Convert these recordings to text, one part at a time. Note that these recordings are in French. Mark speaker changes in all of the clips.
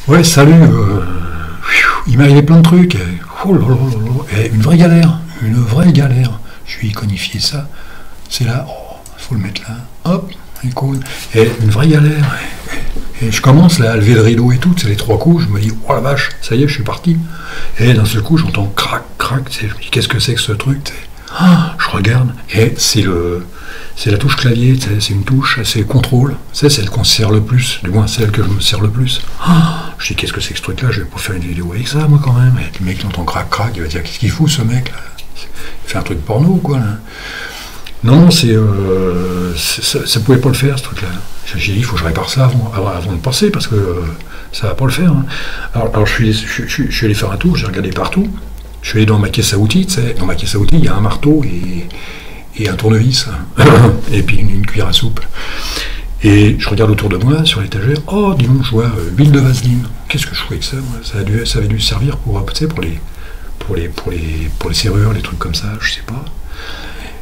Speaker 1: Ouais, salut. Il m'est arrivé plein de trucs. Oh là là là là. Une vraie galère. Une vraie galère. Je lui ai conifié ça. C'est là. Oh, faut le mettre là. Hop, c'est cool. Et une vraie galère. Et je commence là, à lever le rideau et tout. C'est les 3 coups. Je me dis, oh la vache, ça y est, je suis parti. Et d'un seul coup, j'entends crac, crac. Je me dis, qu'est-ce que c'est que ce truc? Je regarde. Et c'est la touche clavier, c'est une touche, c'est contrôle, c'est celle qu'on se sert le plus, du moins celle que je me sers le plus. Je dis, qu'est-ce que c'est que ce truc-là? Je vais pas faire une vidéo avec ça, moi, quand même. Et le mec l'entend crac, crac, il va dire, qu'est-ce qu'il fout, ce mec, là? Il fait un truc porno, quoi, là. Non, ça pouvait pas le faire, ce truc-là. J'ai dit, il faut que je répare ça avant de passer, parce que ça va pas le faire. Hein. Alors je suis allé faire un tour, j'ai regardé partout. Je suis allé dans ma caisse à outils, tu sais. Dans ma caisse à outils, il y a un marteau et un tournevis, et puis une cuillère à soupe. Et je regarde autour de moi, sur l'étagère, oh, dis donc, je vois huile de vaseline. Qu'est-ce que je fais avec ça, moi? Ça avait dû servir pour, tu sais, pour les serrures, les trucs comme ça, je sais pas.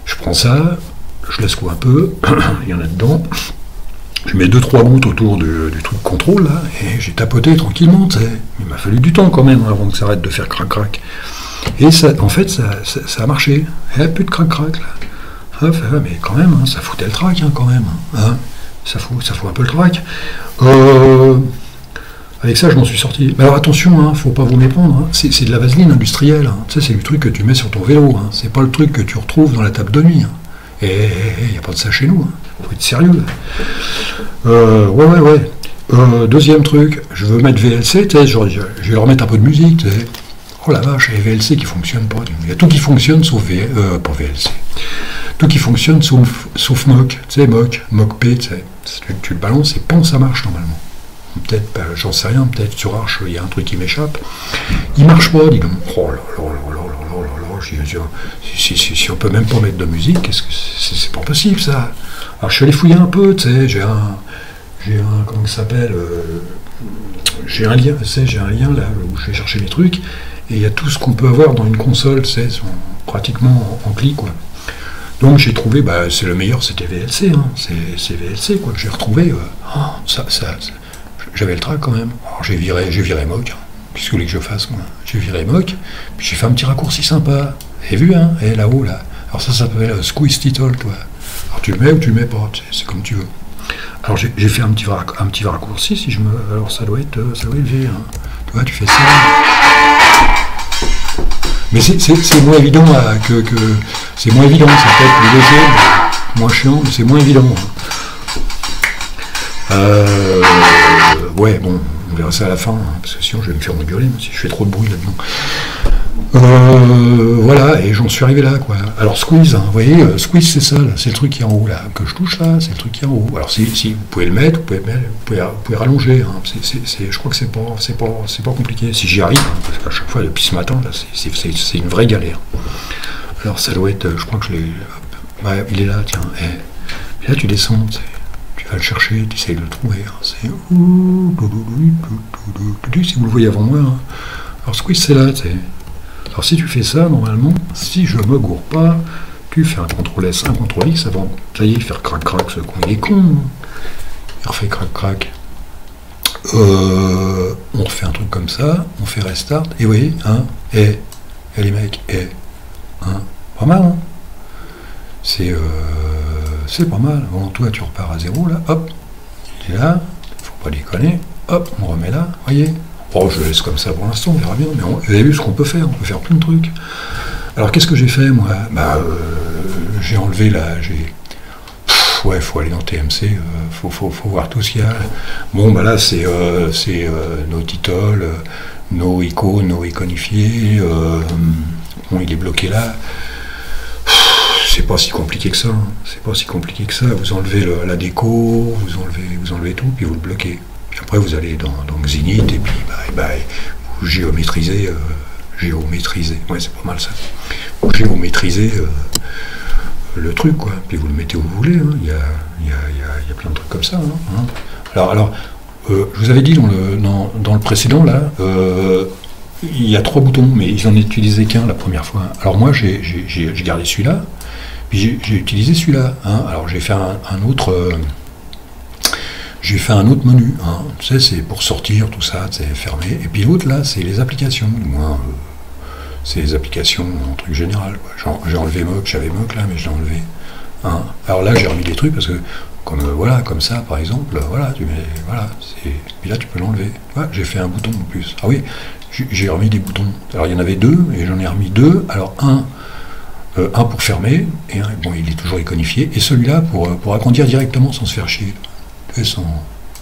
Speaker 1: Je prends ça, je la secoue un peu, il y en a dedans. Je mets 2-3 gouttes autour du truc contrôle, là, et j'ai tapoté tranquillement, tu sais. Il m'a fallu du temps, quand même, avant que ça arrête de faire crac-crac. Et ça, en fait, ça a marché. Il n'y a plus de crac-crac, là. Ah, mais quand même, hein, ça foutait le trac, hein, quand même. Hein. Ça fout un peu le trac. Avec ça, je m'en suis sorti. Mais alors attention, hein, faut pas vous méprendre. Hein. C'est de la vaseline industrielle. Hein. Tu sais, c'est le truc que tu mets sur ton vélo. Hein. C'est pas le truc que tu retrouves dans la table de nuit. Hein. Et il n'y a pas de ça chez nous. Hein. Faut être sérieux. Ouais. Deuxième truc, je veux mettre VLC. Tu sais, je vais leur mettre un peu de musique. Tu sais. Oh la vache, il y a VLC qui fonctionne pas. Il y a tout qui fonctionne sauf pas VLC. Tout qui fonctionne sauf Mock, tu sais, Mock P, tu sais. Tu le balances et pan, ça marche normalement. Peut-être, j'en sais rien, peut-être sur Arch, il y a un truc qui m'échappe. Il marche pas, dis donc. Oh là là là là là là là, si on peut même pas mettre de musique, qu'est-ce que c'est pas possible ça. Alors je suis allé fouiller un peu, tu sais, j'ai un comment ça s'appelle, j'ai un lien là où je vais chercher mes trucs, et il y a tout ce qu'on peut avoir dans une console, tu sais, pratiquement en clic, quoi. Donc j'ai trouvé, c'est le meilleur, c'était VLC, hein. C'est VLC, quoi, que j'ai retrouvé. J'avais le trac quand même. Alors j'ai viré Mock. Qu'est-ce que vous voulez que je fasse, moi? J'ai viré Mock, puis j'ai fait un petit raccourci sympa. Vous avez vu, hein? Et là-haut, là. Alors ça s'appelle Squeeze Title, toi. Alors tu le mets ou tu le mets pas, c'est comme tu veux. Alors j'ai fait un petit raccourci, si je me. Alors ça doit être V, hein. Tu vois, tu fais ça. Mais c'est moins évident que c'est moins évident, c'est peut-être plus léger, moins chiant, mais c'est moins évident. Ouais, bon, on verra ça à la fin, hein, parce que sinon je vais me faire engueuler si je fais trop de bruit là-dedans. Voilà, et j'en suis arrivé là, quoi. Alors squeeze, hein, vous voyez, squeeze c'est ça, c'est le truc qui est en haut là, que je touche là, c'est le truc qui est en haut. Alors si vous pouvez le mettre, vous pouvez rallonger, hein. Je crois que c'est pas compliqué, si j'y arrive, hein, parce qu'à chaque fois depuis ce matin, là, c'est une vraie galère. Alors ça doit être, je crois que je l'ai, ouais, il est là, tiens, et là tu descends, tu vas le chercher, tu essayes de le trouver, hein. C'est si vous le voyez avant moi, hein. Alors squeeze c'est là, tu sais. Alors si tu fais ça, normalement, si je me gourre pas, tu fais un CTRL-S, un CTRL-X avant, ça y est, faire crac-crac, ce con, il est con. Il refait crac-crac. On refait un truc comme ça, on fait restart, et vous voyez, hein, et les mecs, hein, pas mal, hein. C'est pas mal. Bon, toi, tu repars à zéro, là, hop, il est là, faut pas déconner, hop, on remet là, voyez. Oh, je laisse comme ça pour l'instant, on verra bien, mais vous avez vu ce qu'on peut faire plein de trucs. Alors qu'est-ce que j'ai fait, moi? J'ai enlevé là, ouais, faut aller dans TMC, faut voir tout ce qu'il y a. Bon, là, c'est nos titles, nos icônes, nos iconifiés, bon, il est bloqué là. C'est pas si compliqué que ça, hein. C'est pas si compliqué que ça, vous enlevez la déco, vous enlevez tout, puis vous le bloquez. Après, vous allez dans Xinit et puis vous géométrisez. Ouais, c'est pas mal ça. Vous géométrisez le truc, quoi. Puis vous le mettez où vous voulez. Hein. Il y a plein de trucs comme ça. Hein. Alors, je vous avais dit dans le précédent, là, il y a 3 boutons, mais ils n'en utilisaient qu'un la première fois. Alors moi, j'ai gardé celui-là, puis j'ai utilisé celui-là. Hein. Alors j'ai fait un autre. j'ai fait un autre menu. Hein. Tu sais, c'est pour sortir, tout ça, c'est fermé. Et puis l'autre, là, c'est les applications. Du moins, c'est les applications en truc général. J'ai enlevé Mock, j'avais Mock là, mais je l'ai enlevé. Hein. Alors là, j'ai remis des trucs parce que, comme, voilà, comme ça, par exemple, voilà, tu mets, voilà, et là, tu peux l'enlever. Voilà, j'ai fait un bouton en plus. Ah oui, j'ai remis des boutons. Alors il y en avait deux, et j'en ai remis deux. Alors un pour fermer, et un, bon, il est toujours iconifié, et celui-là pour agrandir directement sans se faire chier. Tu fais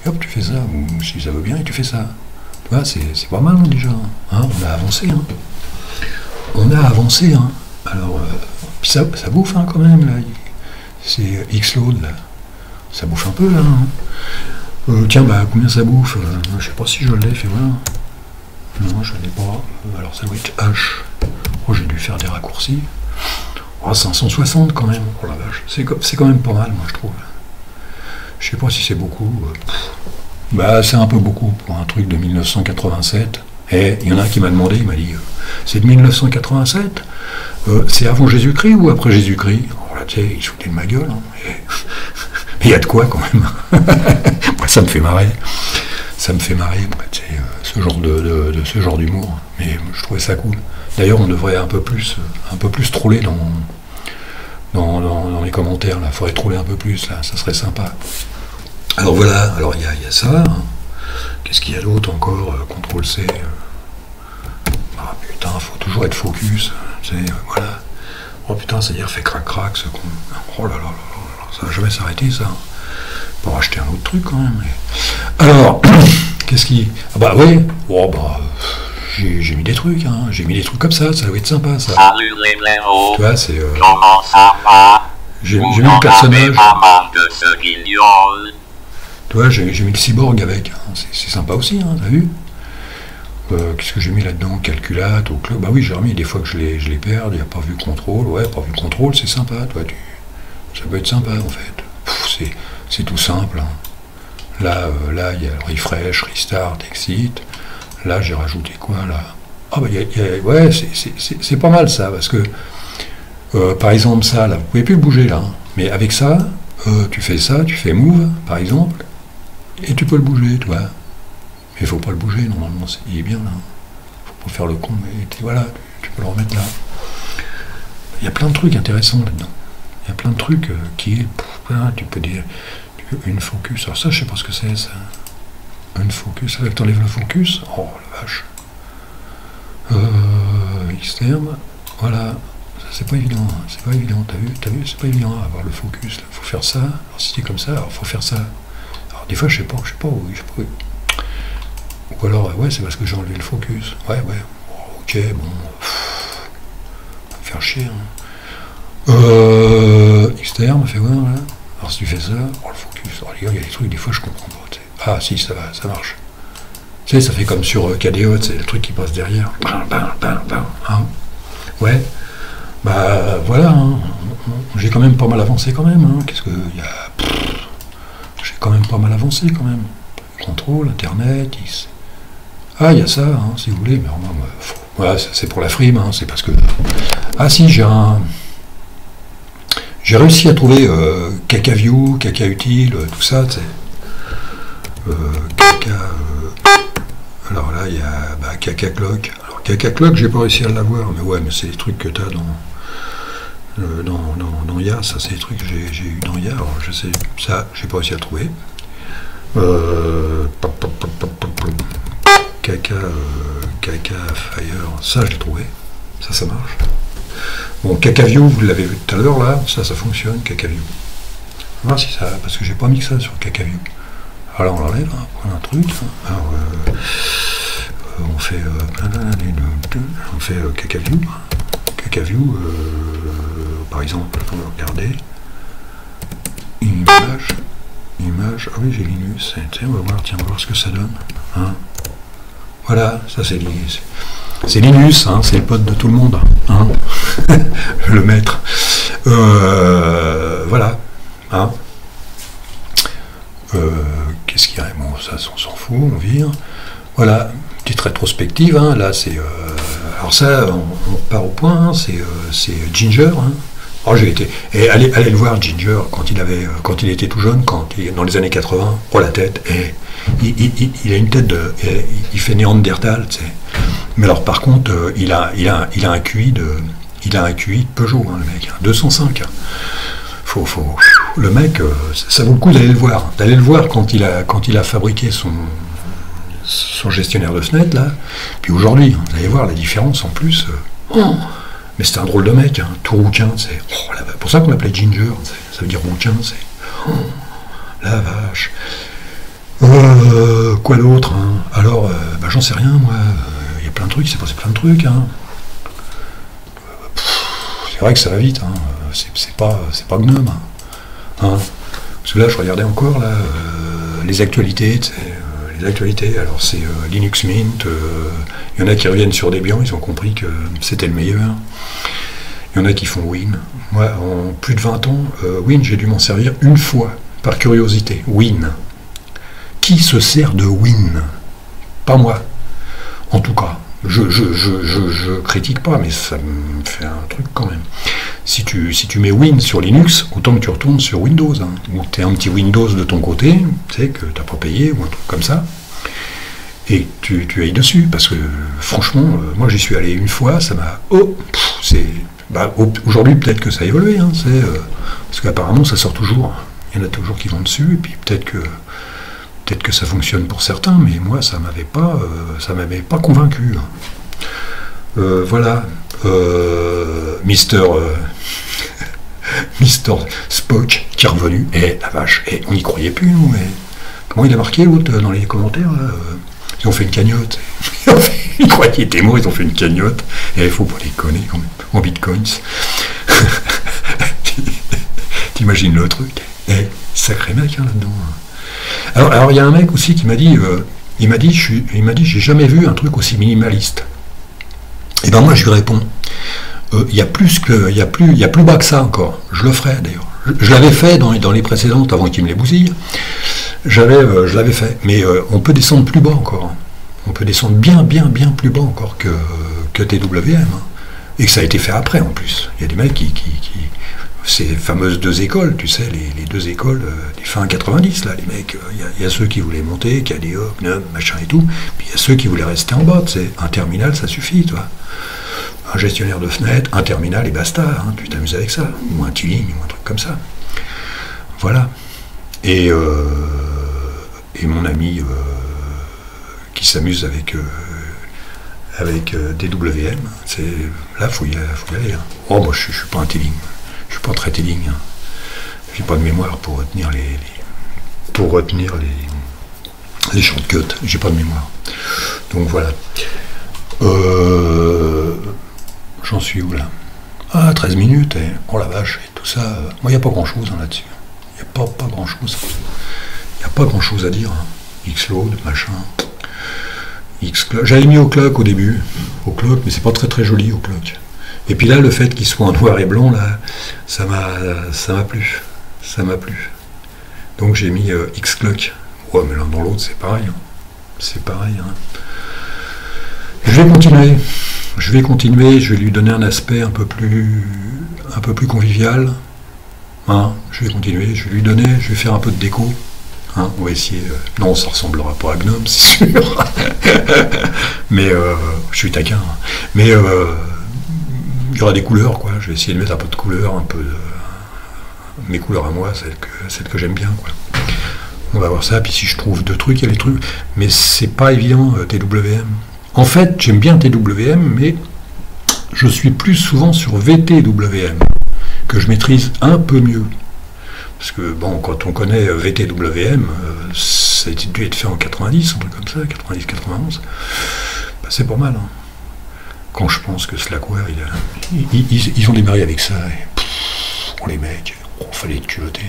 Speaker 1: et hop, tu fais ça, ou si ça veut bien, et tu fais ça. Tu vois, c'est pas mal, hein, déjà. Hein, on a avancé, hein. On a avancé, hein. Alors, puis ça bouffe, hein, quand même, là. C'est Xload, là. Ça bouffe un peu, là. Hein. Tiens, bah, combien ça bouffe je sais pas si je l'ai, fait voir. Non, je l'ai pas. Alors, ça doit être H. Oh, j'ai dû faire des raccourcis. Oh, 560 quand même, oh la vache. C'est quand même pas mal, moi, je trouve. Je sais pas si c'est beaucoup. Bah, c'est un peu beaucoup pour un truc de 1987. Et il y en a un qui m'a demandé, il m'a dit, c'est de 1987 c'est avant Jésus-Christ ou après Jésus-Christ? Oh, là, tu sais, il se foutait de ma gueule. Hein. Mais il y a de quoi, quand même. Moi, ça me fait marrer. Ça me fait marrer, moi, tu sais, ce genre d'humour. Mais je trouvais ça cool. D'ailleurs, on devrait un peu plus troller dans les commentaires. Il faudrait troller un peu plus, là, ça serait sympa. Alors voilà, alors il y a ça. Hein. Qu'est-ce qu'il y a d'autre encore? CTRL-C. Ah putain, faut toujours être focus. Tu sais, voilà. Oh putain, c'est-à-dire fait crac-crac, ce con. Oh là là là là, ça va jamais s'arrêter, ça. Pour acheter un autre truc, quand même. Mais... Alors, qu'est-ce qui... Ah bah oui, oh bah... J'ai mis des trucs, hein. J'ai mis des trucs comme ça doit être sympa, ça.
Speaker 2: Salut les blaireaux.
Speaker 1: Tu vois, c'est...
Speaker 2: Comment ça va?
Speaker 1: J'ai mis le personnage.
Speaker 2: Pas mal de ce guignol.
Speaker 1: Tu vois, j'ai mis le cyborg avec. Hein. C'est sympa aussi, hein, t'as vu? Qu'est-ce que j'ai mis là-dedans? Calculate, au club. Bah oui, j'ai remis des fois que je les perds. Il n'y a pas vu contrôle. Ouais, pas vu contrôle, c'est sympa. Toi, ça peut être sympa, en fait. C'est tout simple. Hein. Là, il y a le refresh, restart, exit. Là, j'ai rajouté quoi, là? Ah, bah, ouais, c'est pas mal, ça, parce que, par exemple, ça, là, vous pouvez plus le bouger, là. Hein, mais avec ça, tu fais ça, tu fais move, par exemple, et tu peux le bouger, tu vois. Mais il faut pas le bouger, normalement, il est bien, là. Faut pas faire le con, mais voilà, tu peux le remettre là. Il y a plein de trucs intéressants là-dedans. Il y a plein de trucs qui... tu peux dire... Une focus, alors ça, je sais pas ce que c'est, ça. Une focus, là, t'enlèves le focus. Oh, la vache. Externe, voilà. C'est pas évident, t'as vu, c'est pas évident à avoir le focus, là. Faut faire ça, alors si c'est comme ça, alors faut faire ça. Alors des fois, je sais pas où. Ou alors, ouais, c'est parce que j'ai enlevé le focus. Ouais, oh, ok, bon. Faire chier, hein. Externe, fait voir, là. Alors si tu fais ça, oh, le focus, alors les gars, il y a des trucs, des fois, je comprends pas, t'sais. Ah, si, ça va, ça marche. Tu sais, ça fait comme sur KDO, c'est le truc qui passe derrière. Hein. Ouais. Bah voilà, hein. J'ai quand même pas mal avancé quand même. Hein. Qu'est-ce que y a... J'ai quand même pas mal avancé quand même. Contrôle, Internet, Ah, il y a ça, hein, si vous voulez, mais vraiment, voilà, c'est pour la frime, hein, c'est parce que... Ah si, j'ai réussi à trouver CacaView, CacaUtile, tout ça, tu sais. Alors là, il y a CacaClock. Alors CacaClock, j'ai pas réussi à l'avoir, mais ouais, mais c'est des trucs que tu as dans IA, ça c'est des trucs que j'ai eu dans IA, alors je sais, ça, j'ai pas réussi à le trouver. Caca Fire, ça je l'ai trouvé, ça marche. Bon, CacaView, vous l'avez vu tout à l'heure là, ça fonctionne, CacaView. On va voir si ça, parce que j'ai pas mis que ça sur CacaView. Alors on l'enlève, hein, on prend un truc, hein. Alors on fait CacaView. CacaView, par exemple, on va regarder. Image, ah oui j'ai Linux, on va voir, tiens, on va voir ce que ça donne. Hein. Voilà, ça c'est Linux. C'est Linus, hein, c'est le pote de tout le monde, hein. Le maître. Voilà. Hein. Qu'est-ce qu'il y a? Bon, ça, on s'en fout, on vire. Voilà, petite rétrospective, hein, là, c'est... alors ça, on repart au point, hein, c'est Ginger, hein. Oh, j'ai été. Et allez le voir, Ginger, quand il était tout jeune, dans les années 80, oh la tête, et il a une tête de. Il fait Néandertal, tu sais. Mais alors par contre, il a un QI de. Il a un QI de Peugeot, hein, le mec, hein, 205. Hein. Le mec, ça vaut le coup d'aller le voir. D'aller le voir quand il a fabriqué son gestionnaire de fenêtre, là. Puis aujourd'hui, vous allez voir la différence en plus. Mais c'était un drôle de mec, hein, tout rouquin, c'est. Oh, pour ça qu'on l'appelait Ginger, ça veut dire rouquin, c'est. Oh, la vache. Quoi d'autre, hein. Alors, j'en sais rien, moi. Il y a plein de trucs, il s'est passé plein de trucs, hein. C'est vrai que ça va vite, hein. C'est pas Gnome, hein. Parce que là, je regardais encore là, les actualités, les actualités. Alors c'est Linux Mint. Il y en a qui reviennent sur Debian, ils ont compris que c'était le meilleur. Il y en a qui font Win. Moi, en plus de 20 ans, Win, j'ai dû m'en servir une fois, par curiosité. Win. Qui se sert de Win? Pas moi. En tout cas, je critique pas, mais ça me fait un truc quand même. Si tu mets Win sur Linux, autant que tu retournes sur Windows, hein, ou tu as un petit Windows de ton côté, tu sais, que tu n'as pas payé, ou un truc comme ça, et tu ailles dessus, parce que franchement, moi j'y suis allé une fois, ça m'a... aujourd'hui peut-être que ça a évolué, hein, parce qu'apparemment ça sort toujours, il y en a toujours qui vont dessus, et puis peut-être que ça fonctionne pour certains, mais moi ça m'avait pas convaincu. Hein. Voilà. Mister Spock qui est revenu, et la vache, et on n'y croyait plus, nous, mais comment il a marqué l'autre dans les commentaires là, ils ont fait une cagnotte, ils croyaient qu'il était mort, ils ont fait une cagnotte, et il faut pas les connaître quand même, en bitcoins. T'imagines le truc, et sacré mec, hein, là-dedans. Alors il y a un mec aussi qui m'a dit, j'ai jamais vu un truc aussi minimaliste. Et ben moi je lui réponds, il y a plus bas que ça encore. Je le ferai d'ailleurs. Je l'avais fait dans les précédentes avant qu'il me les bousille. Je l'avais fait, mais on peut descendre plus bas encore. On peut descendre bien plus bas encore que TWM. Hein. Et que ça a été fait après en plus. Il y a des mecs qui ces fameuses deux écoles, tu sais, les deux écoles des fins 90, là, les mecs, il y a ceux qui voulaient monter, KDE, GNOME, machin et tout, puis il y a ceux qui voulaient rester en bas, tu sais, un terminal, ça suffit, toi. Un gestionnaire de fenêtre, un terminal et basta, hein, tu t'amuses avec ça, ou un T-Ling, ou un truc comme ça. Voilà. Et mon ami qui s'amuse avec DWM, là, faut y aller. Hein. Oh, moi, je suis pas un T-Ling. Je suis pas très T-Ling. Hein. J'ai pas de mémoire pour retenir les shortcuts. J'ai pas de mémoire. Donc voilà. J'en suis où là? Ah, 13 minutes. Et, oh la vache, et tout ça. Moi, il n'y a pas grand-chose hein, là-dessus. Il n'y a pas grand-chose. Il n'y a pas grand-chose à dire. Hein. Xload, machin. Xclock. J'avais mis au clock au début. Au clock, mais c'est pas très joli au clock. Et puis là, le fait qu'il soit en noir et blanc, là, ça m'a plu. Ça m'a plu. Donc j'ai mis Xclock. Ouais, mais l'un dans l'autre, c'est pareil. Hein. C'est pareil. Hein. Je vais continuer. Je vais lui donner un aspect un peu plus convivial. Hein. Je vais continuer. Je vais faire un peu de déco. Hein. On va essayer. Non, ça ressemblera pas à Gnome, c'est sûr. Mais je suis taquin. Hein. Mais il y aura des couleurs, quoi. Je vais essayer de mettre un peu de couleurs, mes couleurs à moi, celles que j'aime bien, quoi. On va voir ça, puis si je trouve deux trucs, il y a les trucs. Mais c'est pas évident, TWM. En fait, j'aime bien TWM, mais je suis plus souvent sur VTWM, que je maîtrise un peu mieux. Parce que, bon, quand on connaît VTWM, ça a dû être fait en 90, un truc comme ça, 90-91, bah, c'est pas mal, hein. Quand je pense que Slackware, ils ont démarré avec ça, et les mecs, fallait être culotté.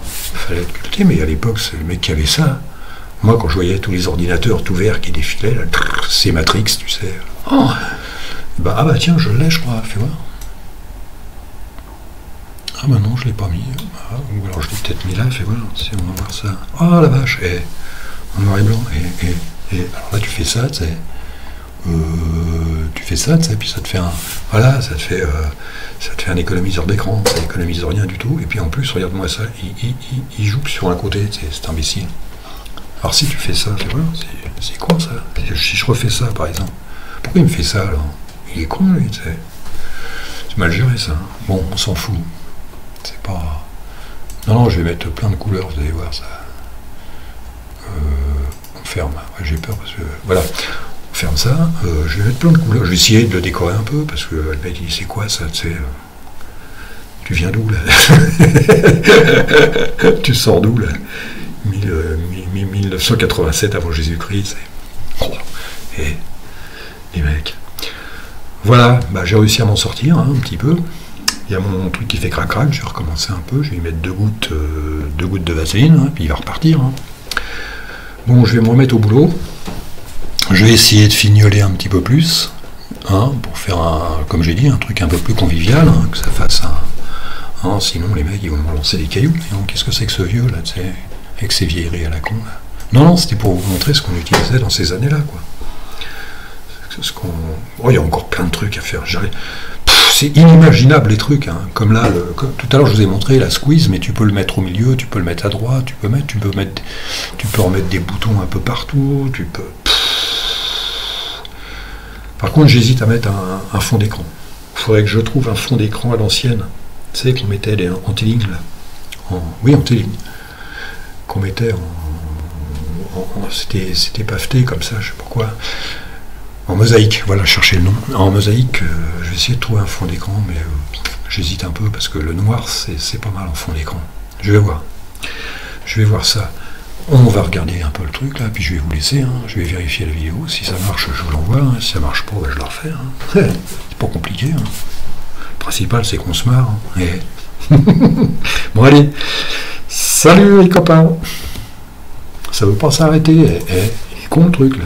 Speaker 1: Fallait être culotté, mais à l'époque, c'est le mec qui avait ça. Moi, quand je voyais tous les ordinateurs tout verts qui défilaient, là, c'est Matrix, tu sais. Oh, bah, ah bah tiens, je l'ai, je crois, fais voir. Ah bah non, je l'ai pas mis. Ah, ou alors je l'ai peut-être mis là, fais voir, si on va voir ça. Oh la vache, en noir et blanc, et alors là tu fais ça, tu sais. Tu fais ça, tu sais, puis ça te fait un... Voilà, ça te fait un économiseur d'écran, ça économise rien du tout. Et puis en plus, regarde-moi ça, il joue sur un côté, c'est imbécile. Alors si tu fais ça, c'est con ça. Si je refais ça, par exemple, pourquoi il me fait ça, alors? Il est con, lui, tu sais. C'est mal géré, ça. Bon, on s'en fout. C'est pas... Non, je vais mettre plein de couleurs, vous allez voir ça. On ferme. Ouais, j'ai peur parce que... Voilà. On ferme ça. Je vais mettre plein de couleurs. Je vais essayer de le décorer un peu parce que elle m'a dit, c'est quoi ça, tu sais? Tu viens d'où, là? Tu sors d'où, là? 1987 avant Jésus-Christ. Oh. Et les mecs. Voilà, bah, j'ai réussi à m'en sortir hein, un petit peu. Il y a mon truc qui fait crac-crac, je vais recommencer un peu, je vais y mettre deux gouttes de vaseline, hein, puis il va repartir. Hein. Bon, je vais me remettre au boulot. Je vais essayer de fignoler un petit peu plus, hein, pour faire, comme j'ai dit, un truc un peu plus convivial, hein, que ça fasse un... Hein, sinon, les mecs, ils vont me lancer des cailloux. Qu'est-ce que c'est que ce vieux, là, tu sais, avec ses vieilleries à la con, là. Non, c'était pour vous montrer ce qu'on utilisait dans ces années-là, quoi. Oh, il y a encore plein de trucs à faire. C'est inimaginable les trucs, hein. Comme là, tout à l'heure je vous ai montré la squeeze, mais tu peux le mettre au milieu, tu peux le mettre à droite, tu peux remettre des boutons un peu partout, Par contre, j'hésite à mettre un fond d'écran. Il faudrait que je trouve un fond d'écran à l'ancienne. Tu sais qu'on mettait en téligne là. Oui, en téligne. Qu'on mettait c'était paveté comme ça, je sais pourquoi. En mosaïque, voilà, chercher le nom. En mosaïque, je vais essayer de trouver un fond d'écran, mais j'hésite un peu parce que le noir, c'est pas mal en fond d'écran. Je vais voir. Je vais voir ça. On va regarder un peu le truc là, puis je vais vous laisser. Hein. Je vais vérifier la vidéo. Si ça marche, je vous l'envoie. Hein. Si ça marche pas, ben, je la refais. Hein. C'est pas compliqué. Hein. Le principal, c'est qu'on se marre. Hein. Et... bon, allez. Salut les copains. Ça veut pas s'arrêter. Il est con le truc là.